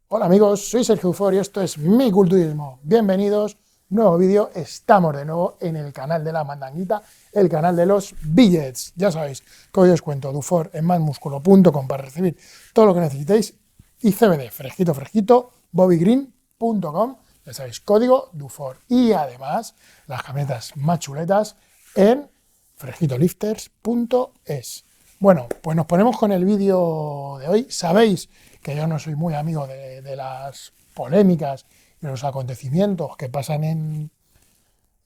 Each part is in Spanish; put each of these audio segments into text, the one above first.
Hola amigos, soy Sergio Ufor y esto es Mi Culturismo. Bienvenidos, nuevo vídeo, estamos de nuevo en el canal de la mandanguita, el canal de los billets. Ya sabéis que hoy os cuento Dufor en másmusculo.com para recibir todo lo que necesitéis y CBD, fresquito, fresquito, bobbygreen.com, ya sabéis, código Dufor. Y además las camisetas más chuletas en fresquitolifters.es. Bueno, pues nos ponemos con el vídeo de hoy. Sabéis que yo no soy muy amigo de las polémicas y de los acontecimientos que pasan en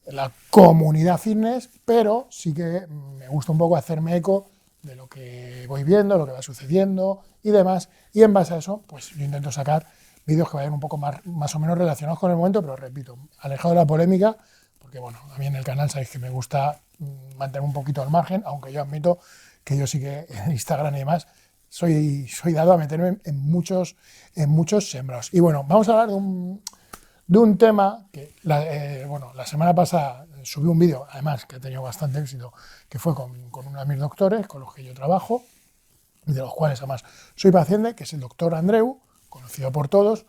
la comunidad fitness, pero sí que me gusta un poco hacerme eco de lo que voy viendo, lo que va sucediendo y demás, y en base a eso, pues yo intento sacar vídeos que vayan un poco más o menos relacionados con el momento, pero repito, alejado de la polémica, porque bueno, a mí en el canal sabéis que me gusta mantener un poquito al margen, aunque yo admito que yo sí que en Instagram y demás soy dado a meterme en muchos sembrados. Y bueno, vamos a hablar de un tema que la semana pasada subí un vídeo, además que ha tenido bastante éxito, que fue con uno de mis doctores, con los que yo trabajo, y de los cuales además soy paciente, que es el doctor Andreu, conocido por todos.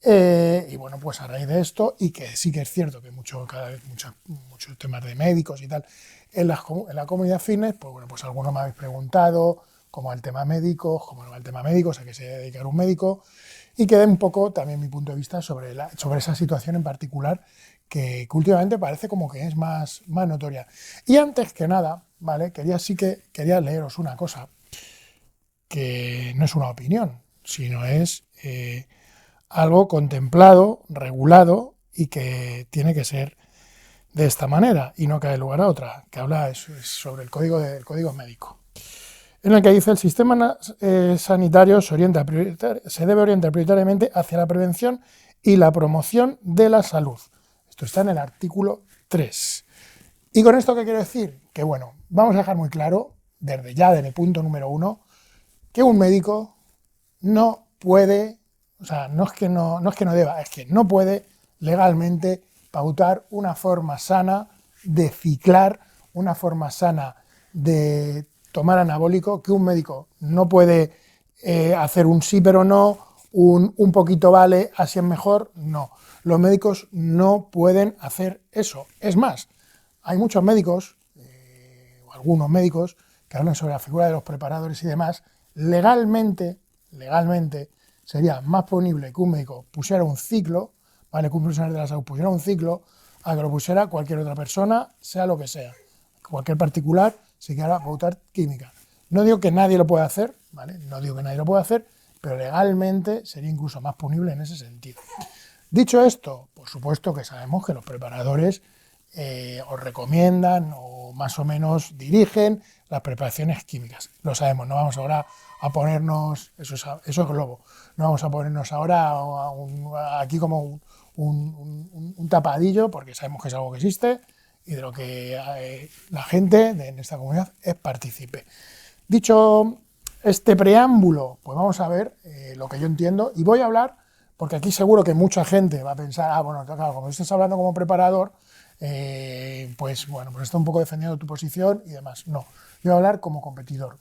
Y bueno, pues a raíz de esto, y que sí que es cierto que cada vez muchos temas de médicos y tal en la comunidad fitness, pues bueno, pues algunos me habéis preguntado cómo va el tema médico, cómo no va el tema médico, a qué se dedica un médico, y que dé un poco también mi punto de vista sobre esa situación en particular que últimamente parece como que es más notoria. Y antes que nada, ¿vale? Quería leeros una cosa que no es una opinión, sino es algo contemplado, regulado y que tiene que ser de esta manera y no cae lugar a otra, que habla sobre el código médico, en el que dice el sistema sanitario se debe orientar prioritariamente hacia la prevención y la promoción de la salud. Esto está en el artículo 3. ¿Y con esto qué quiero decir? Que bueno, vamos a dejar muy claro, desde el punto número 1, que un médico no puede, o sea, no es que no deba, es que no puede legalmente pautar una forma sana de ciclar, una forma sana de tomar anabólico, que un médico no puede hacer un sí pero no, un poquito vale, así es mejor, no. Los médicos no pueden hacer eso. Es más, hay muchos médicos, o algunos médicos, que hablan sobre la figura de los preparadores y demás. Legalmente sería más punible que un médico pusiera un ciclo, ¿vale? Que un profesional de la salud pusiera un ciclo, a que lo pusiera cualquier otra persona, sea lo que sea. Cualquier particular, si quiera pautar química. No digo que nadie lo pueda hacer, ¿vale? No digo que nadie lo pueda hacer, pero legalmente sería incluso más punible en ese sentido. Dicho esto, por supuesto que sabemos que los preparadores os recomiendan o más o menos dirigen las preparaciones químicas. Lo sabemos, no vamos ahora a ponernos, eso es globo, no vamos a ponernos ahora aquí como un tapadillo, porque sabemos que es algo que existe y de lo que la gente en esta comunidad es partícipe. Dicho este preámbulo, pues vamos a ver lo que yo entiendo y voy a hablar, porque aquí seguro que mucha gente va a pensar, bueno, claro, como estás hablando como preparador, pues bueno, pues está un poco defendiendo tu posición y demás. No, yo voy a hablar como competidor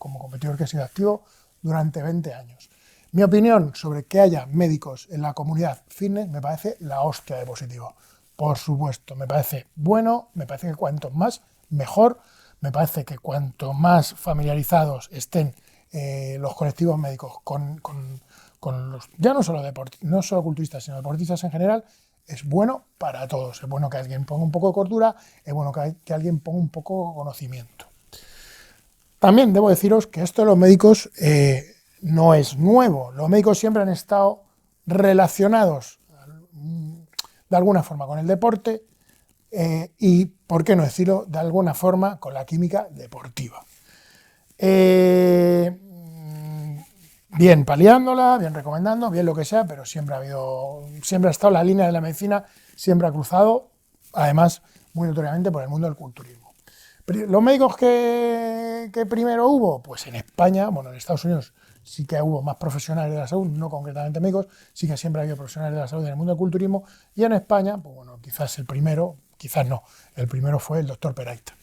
que he sido activo durante 20 años. Mi opinión sobre que haya médicos en la comunidad fitness me parece la hostia de positivo. Por supuesto, me parece bueno, me parece que cuanto más, mejor, me parece que cuanto más familiarizados estén los colectivos médicos con los, ya no solo culturistas, sino deportistas en general, es bueno para todos. Es bueno que alguien ponga un poco de cordura, es bueno que alguien ponga un poco de conocimiento. También debo deciros que esto de los médicos no es nuevo. Los médicos siempre han estado relacionados de alguna forma con el deporte y, por qué no decirlo, de alguna forma con la química deportiva. Bien paliándola, bien recomendando, bien lo que sea, pero siempre ha estado la línea de la medicina, siempre ha cruzado, además, muy notoriamente por el mundo del culturismo. Los médicos que primero hubo, pues en España, bueno, en Estados Unidos sí que hubo más profesionales de la salud, no concretamente médicos, sí que siempre ha habido profesionales de la salud en el mundo del culturismo, y en España, pues bueno, quizás el primero fue el doctor Peralta,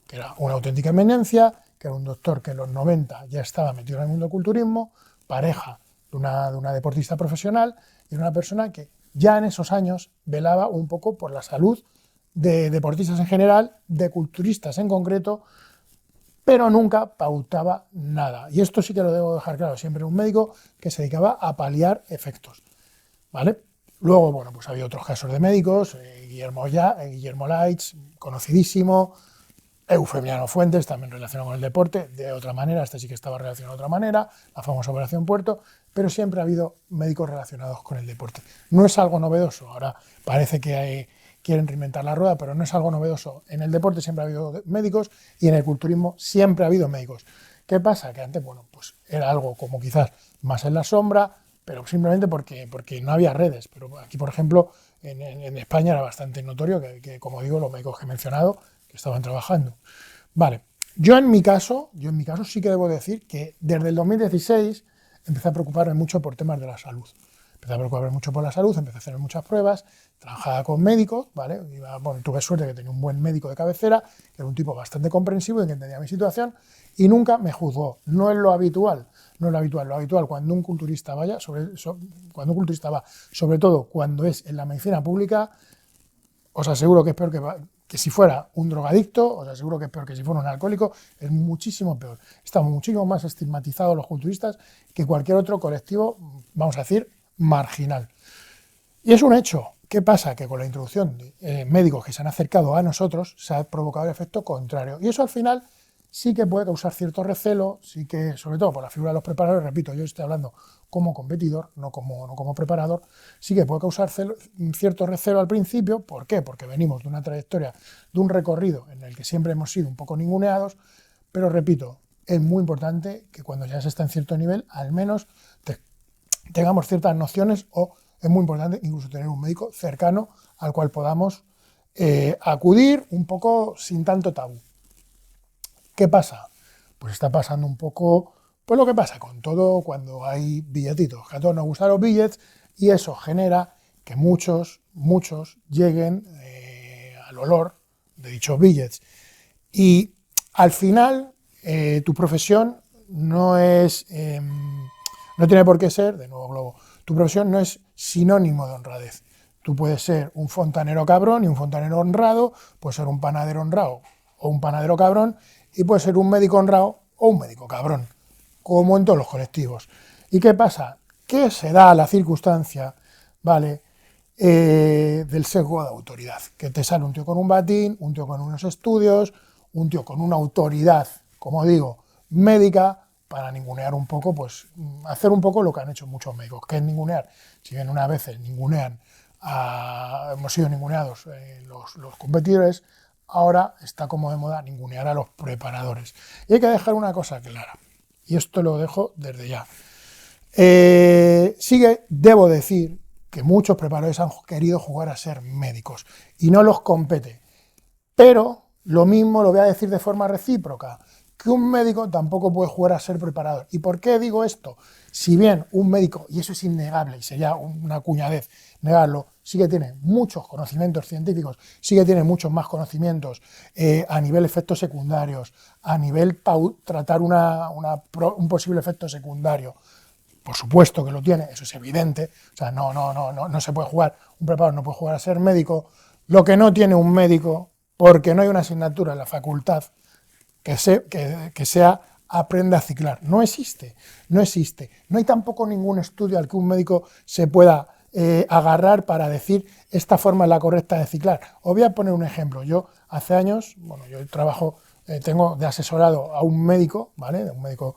que era una auténtica eminencia, que era un doctor que en los 90 ya estaba metido en el mundo del culturismo, pareja de una deportista profesional, y era una persona que ya en esos años velaba un poco por la salud de deportistas en general, de culturistas en concreto, pero nunca pautaba nada. Y esto sí que lo debo dejar claro, siempre un médico que se dedicaba a paliar efectos, ¿vale? Luego, bueno, pues había otros casos de médicos, Guillermo Laitz, conocidísimo, Eufemiano Fuentes, también relacionado con el deporte, de otra manera, este sí que estaba relacionado de otra manera, la famosa Operación Puerto, pero siempre ha habido médicos relacionados con el deporte. No es algo novedoso, ahora parece que quieren reinventar la rueda, pero no es algo novedoso. En el deporte siempre ha habido médicos y en el culturismo siempre ha habido médicos. ¿Qué pasa? Que antes, bueno, pues era algo como quizás más en la sombra, pero simplemente porque no había redes. Pero aquí, por ejemplo, en España era bastante notorio que, como digo, los médicos que he mencionado, que estaban trabajando. Vale, yo en mi caso sí que debo decir que desde el 2016 empecé a preocuparme mucho por temas de la salud. Empecé a preocuparme mucho por la salud, empecé a hacer muchas pruebas, trabajaba con médicos, ¿vale? Bueno, tuve suerte que tenía un buen médico de cabecera, que era un tipo bastante comprensivo y que entendía mi situación, y nunca me juzgó. No es lo habitual, no es lo habitual. Lo habitual cuando un culturista cuando un culturista va, sobre todo cuando es en la medicina pública, os aseguro que es peor que si fuera un drogadicto, os aseguro que es peor que si fuera un alcohólico, es muchísimo peor. Estamos muchísimo más estigmatizados los culturistas que cualquier otro colectivo, vamos a decir, marginal. Y es un hecho. ¿Qué pasa? Que con la introducción de médicos que se han acercado a nosotros, se ha provocado el efecto contrario. Y eso al final sí que puede causar cierto recelo, sí que, sobre todo por la figura de los preparadores, repito, yo estoy hablando como competidor, no como preparador, sí que puede causar cierto recelo al principio. ¿Por qué? Porque venimos de una trayectoria, de un recorrido en el que siempre hemos sido un poco ninguneados, pero repito, es muy importante que cuando ya se está en cierto nivel, al menos tengamos ciertas nociones, o es muy importante incluso tener un médico cercano al cual podamos acudir un poco sin tanto tabú. ¿Qué pasa? Pues está pasando un poco pues lo que pasa con todo cuando hay billetitos, que a todos nos gustan los billetes, y eso genera que muchos lleguen al olor de dichos billetes. Y al final tu profesión no tiene por qué ser, de nuevo globo, tu profesión no es sinónimo de honradez. Tú puedes ser un fontanero cabrón y un fontanero honrado, puedes ser un panadero honrado o un panadero cabrón, y puedes ser un médico honrado o un médico cabrón, como en todos los colectivos. ¿Y qué pasa? Que se da la circunstancia, ¿vale?, del sesgo de autoridad, que te sale un tío con un batín, un tío con unos estudios, un tío con una autoridad, como digo, médica, para ningunear un poco, pues hacer un poco lo que han hecho muchos médicos, que es ningunear. Si bien unas veces hemos sido ninguneados los competidores, ahora está como de moda ningunear a los preparadores. Y hay que dejar una cosa clara, y esto lo dejo desde ya. Debo decir que muchos preparadores han querido jugar a ser médicos y no los compete. Pero lo mismo lo voy a decir de forma recíproca, que un médico tampoco puede jugar a ser preparador. ¿Y por qué digo esto? Si bien un médico, y eso es innegable y sería una cuñadez negarlo, sí que tiene muchos conocimientos científicos, sí que tiene muchos más conocimientos a nivel efectos secundarios, a nivel tratar un posible efecto secundario. Por supuesto que lo tiene, eso es evidente. O sea, no se puede jugar, un preparador no puede jugar a ser médico. Lo que no tiene un médico, porque no hay una asignatura en la facultad que sea aprende a ciclar. No existe. No hay tampoco ningún estudio al que un médico se pueda agarrar para decir esta forma es la correcta de ciclar. Os voy a poner un ejemplo. Yo hace años, yo tengo de asesorado a un médico, ¿vale?, un médico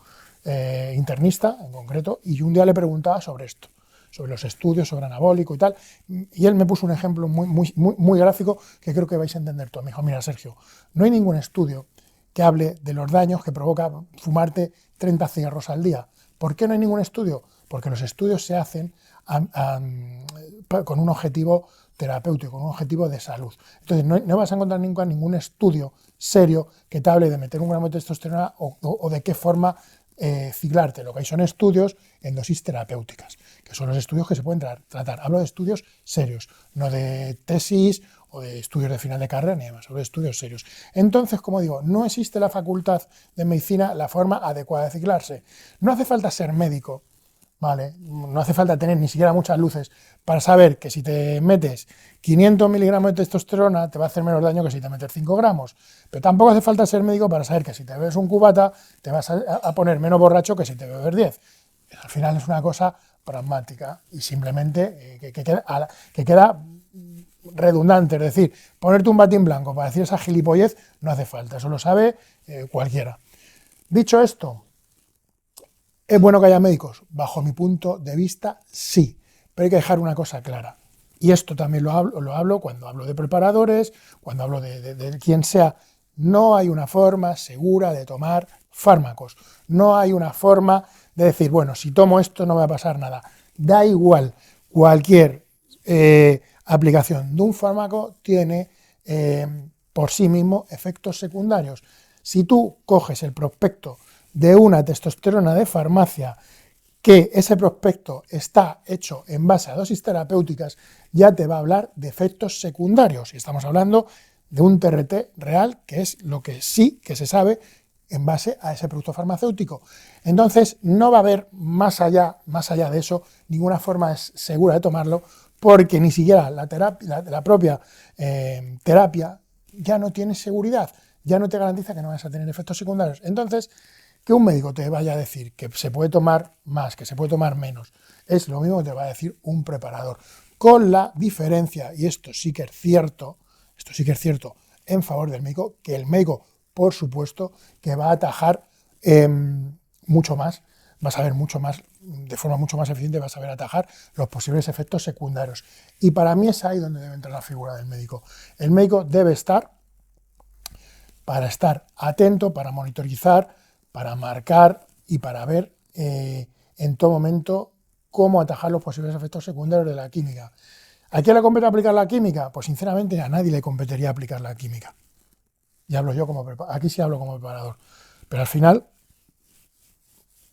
internista en concreto, y un día le preguntaba sobre esto, sobre los estudios, sobre anabólico y tal, y él me puso un ejemplo muy gráfico que creo que vais a entender todos. Me dijo, mira, Sergio, no hay ningún estudio que hable de los daños que provoca fumarte 30 cigarros al día. ¿Por qué no hay ningún estudio? Porque los estudios se hacen con un objetivo terapéutico, con un objetivo de salud. Entonces, no vas a encontrar nunca ningún estudio serio que te hable de meter un gramo de testosterona o de qué forma ciclarte. Lo que hay son estudios en dosis terapéuticas, que son los estudios que se pueden tratar. Hablo de estudios serios, no de tesis o de estudios de final de carrera ni demás, hablo de estudios serios. Entonces, como digo, no existe la facultad de medicina la forma adecuada de ciclarse. No hace falta ser médico, ¿vale? No hace falta tener ni siquiera muchas luces para saber que si te metes 500 miligramos de testosterona te va a hacer menos daño que si te metes 5 gramos. Pero tampoco hace falta ser médico para saber que si te bebes un cubata te vas a poner menos borracho que si te bebes 10. Al final es una cosa pragmática y simplemente que queda redundante, es decir, ponerte un batín blanco para decir esa gilipollez no hace falta, eso lo sabe cualquiera. Dicho esto, ¿es bueno que haya médicos? Bajo mi punto de vista, sí, pero hay que dejar una cosa clara, y esto también lo hablo cuando hablo de preparadores, cuando hablo de quien sea, no hay una forma segura de tomar fármacos, no hay una forma de decir, bueno, si tomo esto no me va a pasar nada, da igual, cualquier aplicación de un fármaco tiene por sí mismo efectos secundarios. Si tú coges el prospecto de una testosterona de farmacia, que ese prospecto está hecho en base a dosis terapéuticas, ya te va a hablar de efectos secundarios. Y estamos hablando de un TRT real, que es lo que sí que se sabe en base a ese producto farmacéutico. Entonces, no va a haber más allá de eso ninguna forma segura de tomarlo, porque ni siquiera la propia terapia ya no tiene seguridad, ya no te garantiza que no vas a tener efectos secundarios. Entonces, que un médico te vaya a decir que se puede tomar más, que se puede tomar menos, es lo mismo que te va a decir un preparador, con la diferencia, y esto sí que es cierto en favor del médico, que el médico, por supuesto, que va a atajar mucho más, va a saber mucho más, de forma mucho más eficiente, va a saber atajar los posibles efectos secundarios. Y para mí es ahí donde debe entrar la figura del médico. El médico debe estar para estar atento, para monitorizar, para marcar y para ver en todo momento cómo atajar los posibles efectos secundarios de la química. ¿A quién le compete aplicar la química? Pues sinceramente a nadie le competiría aplicar la química. Y hablo yo como preparador, aquí sí hablo como preparador. Pero al final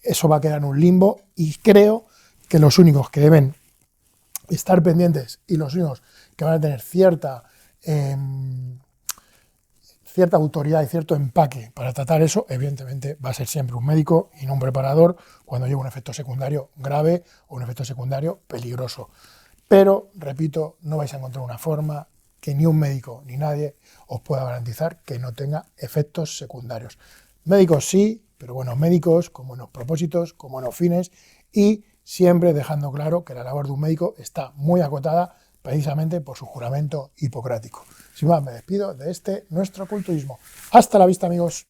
eso va a quedar en un limbo y creo que los únicos que deben estar pendientes y los únicos que van a tener cierta autoridad y cierto empaque para tratar eso, evidentemente va a ser siempre un médico y no un preparador cuando llegue un efecto secundario grave o un efecto secundario peligroso. Pero, repito, no vais a encontrar una forma que ni un médico ni nadie os pueda garantizar que no tenga efectos secundarios. Médicos sí, pero buenos médicos, con buenos propósitos, con buenos fines y siempre dejando claro que la labor de un médico está muy acotada precisamente por su juramento hipocrático. Sin más, me despido de nuestro culturismo. Hasta la vista, amigos.